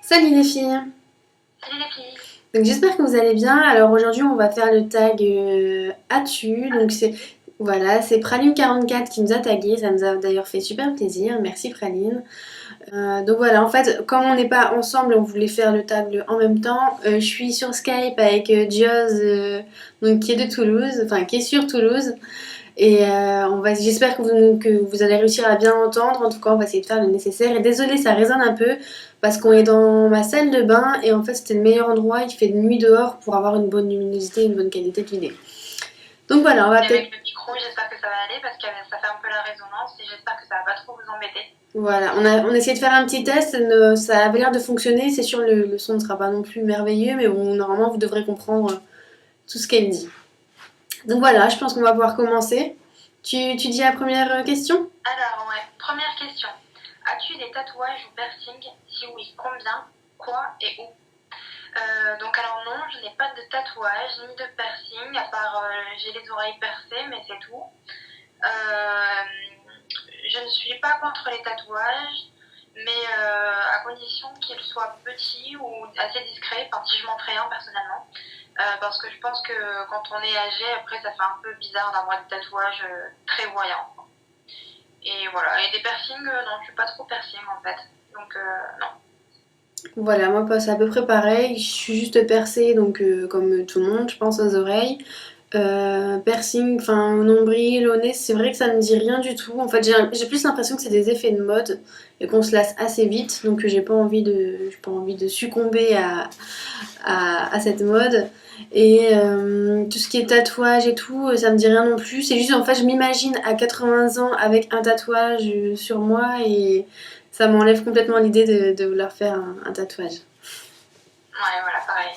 Salut les filles. Salut les filles. Donc j'espère que vous allez bien. Alors aujourd'hui on va faire le tag As-tu. Donc c'est voilà, c'est Praline44 qui nous a tagué. Ça nous a d'ailleurs fait super plaisir. Merci Praline. Donc voilà, en fait, comme on n'est pas ensemble, on voulait faire le tag en même temps. Je suis sur Skype avec Joz, donc qui est de Toulouse, enfin qui est sur Toulouse. Et j'espère que vous allez réussir à bien entendre. En tout cas, on va essayer de faire le nécessaire. Et désolé, ça résonne un peu parce qu'on est dans ma salle de bain et en fait, c'était le meilleur endroit. Il fait de nuit dehors pour avoir une bonne luminosité et une bonne qualité de vidéo. Donc voilà, on va Et peut-être. avec le micro, j'espère que ça va aller parce que ça fait un peu la résonance et j'espère que ça va pas trop vous embêter. Voilà, on a essayé de faire un petit test. Ça avait l'air de fonctionner. C'est sûr, le son ne sera pas non plus merveilleux, mais bon, normalement, vous devrez comprendre tout ce qu'elle dit. Donc voilà, je pense qu'on va pouvoir commencer. Tu dis la première question? Alors, ouais, première question. As-tu des tatouages ou piercings? Si oui, combien? Quoi et où? Donc, alors non, je n'ai pas de tatouage ni de piercing, à part j'ai les oreilles percées, mais c'est tout. Euh, je ne suis pas contre les tatouages, mais à condition qu'ils soient petits ou assez discrets, enfin si je m'en ferais un personnellement. Parce que je pense que quand on est âgé, après ça fait un peu bizarre d'avoir des tatouages très voyants. Et voilà, et des piercings, non, je suis pas trop piercing en fait. Donc non. Voilà, moi c'est à peu près pareil. Je suis juste percée, donc comme tout le monde, je pense aux oreilles. Piercing, enfin au nombril, au nez, c'est vrai que ça ne me dit rien du tout. En fait, j'ai plus l'impression que c'est des effets de mode et qu'on se lasse assez vite, donc j'ai pas envie de succomber à cette mode. Et tout ce qui est tatouage et tout, ça me dit rien non plus. C'est juste en fait, je m'imagine à 80 ans avec un tatouage sur moi et ça m'enlève complètement l'idée de vouloir faire un tatouage. Ouais, voilà, pareil.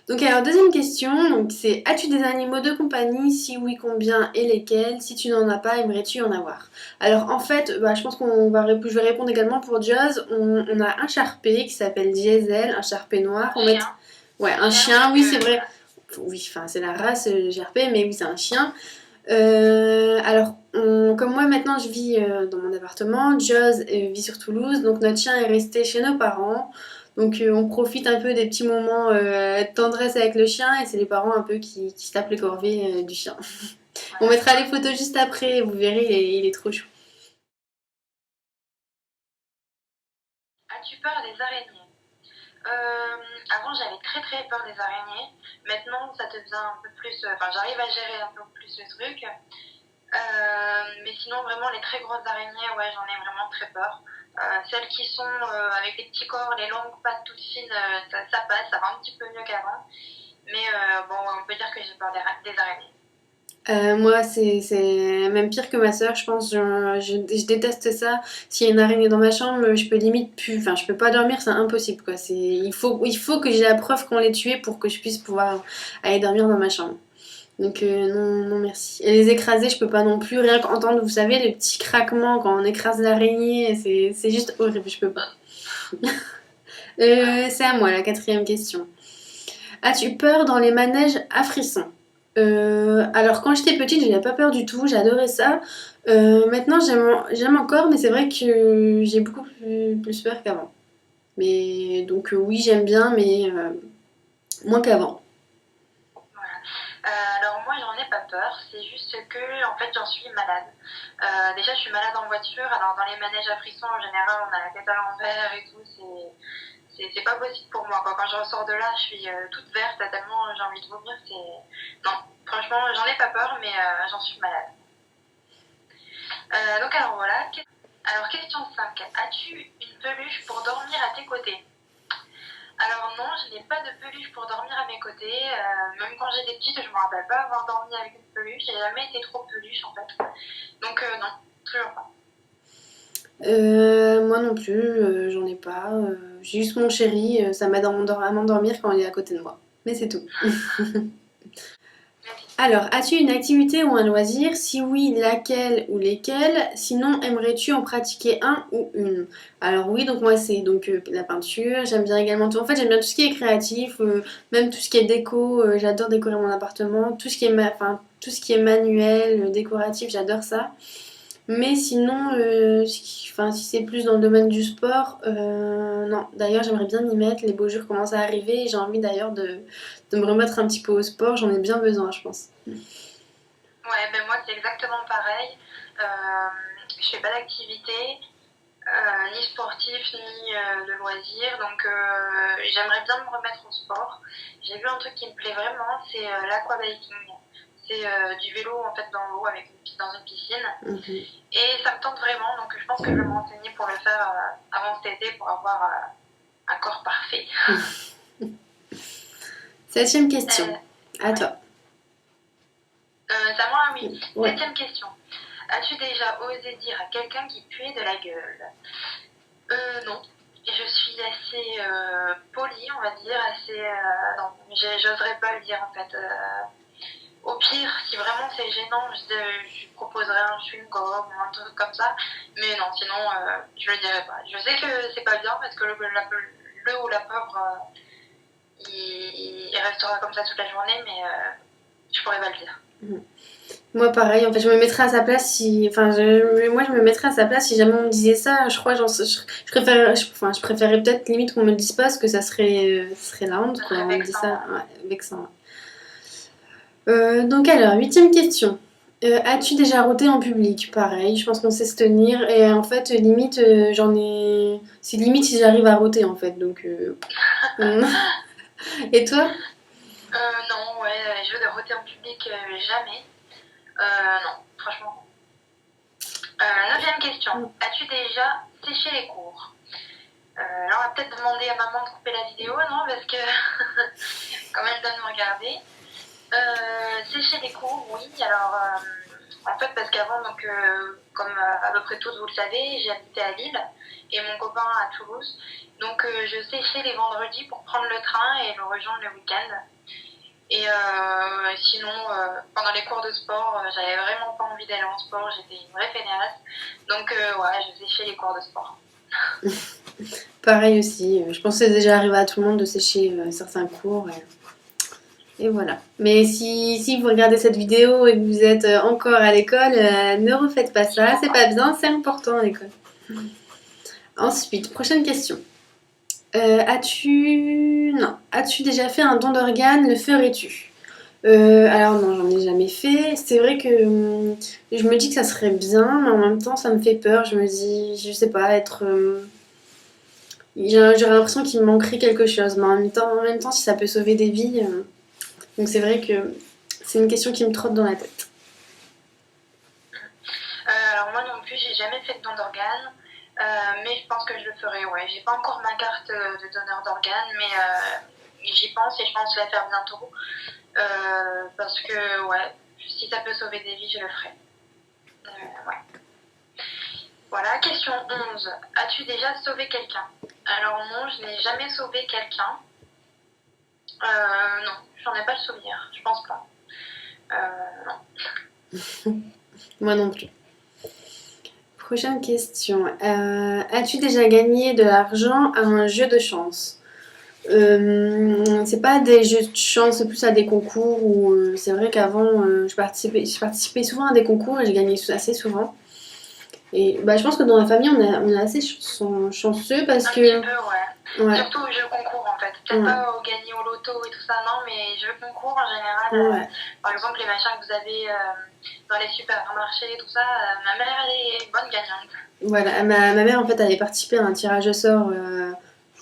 Donc alors deuxième question, donc c'est as-tu des animaux de compagnie? Si oui, combien et lesquels? Si tu n'en as pas, aimerais-tu en avoir? Alors en fait, je pense je vais répondre également pour Jazz. On a un charpé qui s'appelle Diesel, un charpé noir. Un chien. Ouais, Un un chien chien, parce oui que c'est vrai. voilà. Oui, enfin c'est la race GRP, mais oui c'est un chien. Comme moi maintenant je vis dans mon appartement, Joz vit sur Toulouse, donc notre chien est resté chez nos parents. Donc on profite un peu des petits moments de tendresse avec le chien et c'est les parents un peu qui se tapent les corvées du chien. On Voilà. mettra les photos juste après, vous verrez, il est trop chou. As-tu peur des araignées? Avant, j'avais très très peur des araignées. Maintenant, ça devient un peu plus. Enfin, j'arrive à gérer un peu plus le truc. Mais sinon, vraiment, les très grosses araignées, ouais, j'en ai vraiment très peur. Celles qui sont avec les petits corps, les longues pattes toutes fines, ça passe, ça va un petit peu mieux qu'avant. Mais bon, on peut dire que j'ai peur des araignées. Moi, c'est même pire que ma soeur, je pense. Je déteste ça. S'il y a une araignée dans ma chambre, je peux limite plus. Enfin, je peux pas dormir, c'est impossible, quoi. Il faut que j'ai la preuve qu'on l'ait tué pour que je puisse pouvoir aller dormir dans ma chambre. Donc, non, non, merci. Et les écraser, je peux pas non plus. Rien qu'entendre, vous savez, le petit craquement quand on écrase l'araignée, c'est juste horrible, je peux pas. C'est à moi, la quatrième question. As-tu peur dans les manèges à frissons? Alors quand j'étais petite, j'avais pas peur du tout, j'adorais ça. Maintenant j'aime encore, mais c'est vrai que j'ai beaucoup plus peur qu'avant. Mais donc oui j'aime bien, mais moins qu'avant. Voilà. Alors moi j'en ai pas peur, c'est juste que en fait j'en suis malade. Déjà je suis malade en voiture, alors dans les manèges à frissons en général on a la tête à l'envers et tout, c'est pas possible pour moi. Quand je ressors de là je suis toute verte tellement j'ai envie de vomir, c'est... Non, franchement j'en ai pas peur mais j'en suis malade. Donc alors voilà, alors question 5. As-tu une peluche pour dormir à tes côtés? Alors non, je n'ai pas de peluche pour dormir à mes côtés. Même quand j'étais petite, je me rappelle pas avoir dormi avec une peluche. J'ai jamais été trop peluche en fait. Donc non, toujours pas. Moi non plus, j'en ai pas. J'ai juste mon chéri, ça m'aide à m'endormir quand il est à côté de moi. Mais c'est tout. Alors, as-tu une activité ou un loisir? Si oui, laquelle ou lesquels? Sinon, aimerais-tu en pratiquer un ou une? Alors oui, donc moi c'est donc la peinture. J'aime bien également tout. En fait, j'aime bien tout ce qui est créatif, même tout ce qui est déco. J'adore décorer mon appartement. Tout ce qui est, enfin, tout ce qui est manuel, décoratif, j'adore ça. Mais sinon, enfin, si c'est plus dans le domaine du sport, non. D'ailleurs, j'aimerais bien m'y mettre. Les beaux jours commencent à arriver et j'ai envie d'ailleurs de me remettre un petit peu au sport. J'en ai bien besoin, je pense. Ouais, ben moi c'est exactement pareil. Je fais pas d'activité, ni sportif, ni de loisirs, donc j'aimerais bien me remettre au sport. J'ai vu un truc qui me plaît vraiment, c'est l'aquabiking. C'est du vélo en fait dans l'eau avec dans une piscine. Mhm. Et ça me tente vraiment, donc je pense que je vais m'enseigner pour le faire avant cet été pour avoir un corps parfait. 7e Euh, question. À ouais. toi. C'est à moi, oui. Ouais. 7e question. As-tu déjà osé dire à quelqu'un qui puait de la gueule? Non. Je suis assez polie, on va dire, assez... non, j'oserais pas le dire en fait. Au pire, si vraiment c'est gênant, je proposerais un chewing-gum ou un truc comme ça. Mais non, sinon, je le dirais pas. Je sais que c'est pas bien parce que le ou la pauvre, il restera comme ça toute la journée, mais je pourrais pas le dire. Moi, pareil. En fait, je me mettrais à sa place si. Enfin, moi, je me mettrais à sa place si jamais on me disait ça. Je crois, je préférerais, enfin, je préférerais peut-être limite qu'on me le dise pas parce que ça serait la honte, Ce quoi. serait On me dit vexant. ça. Ouais, vexant. Donc alors, 8e question. As-tu déjà roté en public? Pareil, je pense qu'on sait se tenir. Et en fait, limite, j'en ai... C'est limite si j'arrive à roter, en fait. Donc... Et toi? Non, ouais, je veux roter en public, jamais. Non, franchement. 9e question. As-tu déjà séché les cours? Là, on va peut-être demander à maman de couper la vidéo, non? Parce que, comme elle doit nous regarder. Sécher les cours, oui. Alors, en fait, parce qu'avant, donc, comme à peu près tous vous le savez, j'ai habité à Lille et mon copain à Toulouse. Donc, je séchais les vendredis pour prendre le train et le rejoindre le week-end. Et sinon, pendant les cours de sport, j'avais vraiment pas envie d'aller en sport, j'étais une vraie fainéante. Donc, ouais, je séchais les cours de sport. Pareil aussi. Je pense que c'est déjà arrivé à tout le monde de sécher certains cours. Et voilà. Mais si vous regardez cette vidéo et que vous êtes encore à l'école, ne refaites pas Il ça. faut C'est pas. pas bien, c'est important à l'école. Ensuite, prochaine question. As-tu déjà fait un don d'organes? Le ferais-tu? Alors non, j'en ai jamais fait. C'est vrai que je me dis que ça serait bien, mais en même temps, ça me fait peur. Je me dis, je sais pas, être... j'aurais l'impression qu'il me manquerait quelque chose, mais en même temps, si ça peut sauver des vies... Donc c'est vrai que c'est une question qui me trotte dans la tête. Alors moi non plus, j'ai jamais fait de don d'organes, mais je pense que je le ferai. Ouais, j'ai pas encore ma carte de donneur d'organes, mais j'y pense et je pense la faire bientôt, parce que ouais, si ça peut sauver des vies, je le ferai. Ouais. Voilà, question 11. As-tu déjà sauvé quelqu'un? Alors non, je n'ai jamais sauvé quelqu'un. Non, j'en ai pas le souvenir, je pense pas. Non. Moi non plus. Prochaine question. As-tu déjà gagné de l'argent à un jeu de chance? C'est pas des jeux de chance, c'est plus à des concours où c'est vrai qu'avant je participais souvent à des concours et j'ai gagné assez souvent. Et bah, je pense que dans la famille on est assez chanceux parce Un que. petit peu, ouais. Ouais, Surtout aux jeux concours, en fait. Peut-être ouais, pas au gagner au loto et tout ça, non, mais jeux concours, en général, ouais. par exemple, les machins que vous avez dans les supermarchés, tout ça, ma mère, elle est bonne gagnante. Voilà, ma mère en fait avait participé à un tirage au sort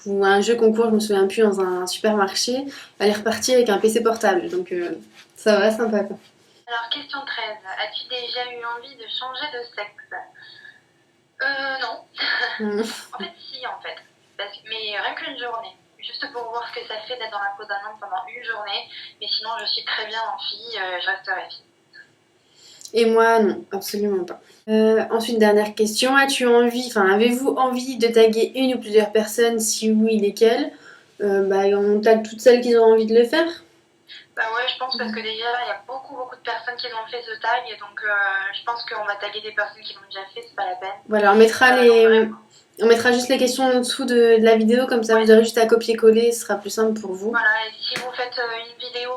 ou à un jeu concours, je me souviens plus, dans un supermarché. Elle est repartie avec un PC portable, donc ça va, sympa quoi. Alors, question 13. As-tu déjà eu envie de changer de sexe? Non. Mm. En fait, si, en fait. Mais rien qu'une journée. Juste pour voir ce que ça fait d'être dans la peau d'un homme pendant une journée. Mais sinon, je suis très bien en fille, je resterai fille. Et moi, non, absolument pas. Ensuite, dernière question, avez-vous envie de taguer une ou plusieurs personnes? Si oui, lesquelles? Bah, on tague toutes celles qui ont envie de le faire. Bah ouais, je pense parce que déjà, il y a beaucoup, beaucoup de personnes qui ont fait ce tag. Et donc, je pense qu'on va taguer des personnes qui l'ont déjà fait, c'est pas la peine. Voilà, on mettra Donc, vraiment. on mettra juste les questions en dessous de la vidéo, comme ça Ouais. vous aurez juste à copier-coller, ce sera plus simple pour vous. Voilà, et si vous faites une vidéo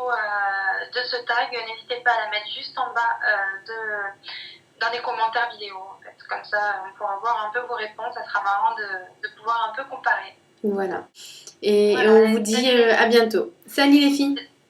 de ce tag, n'hésitez pas à la mettre juste en bas dans les commentaires vidéo en fait. Comme ça, on pourra voir un peu vos réponses. Ça sera marrant de pouvoir un peu comparer. Voilà. Et on Voilà, vous dit salut les à filles. bientôt. Salut les filles!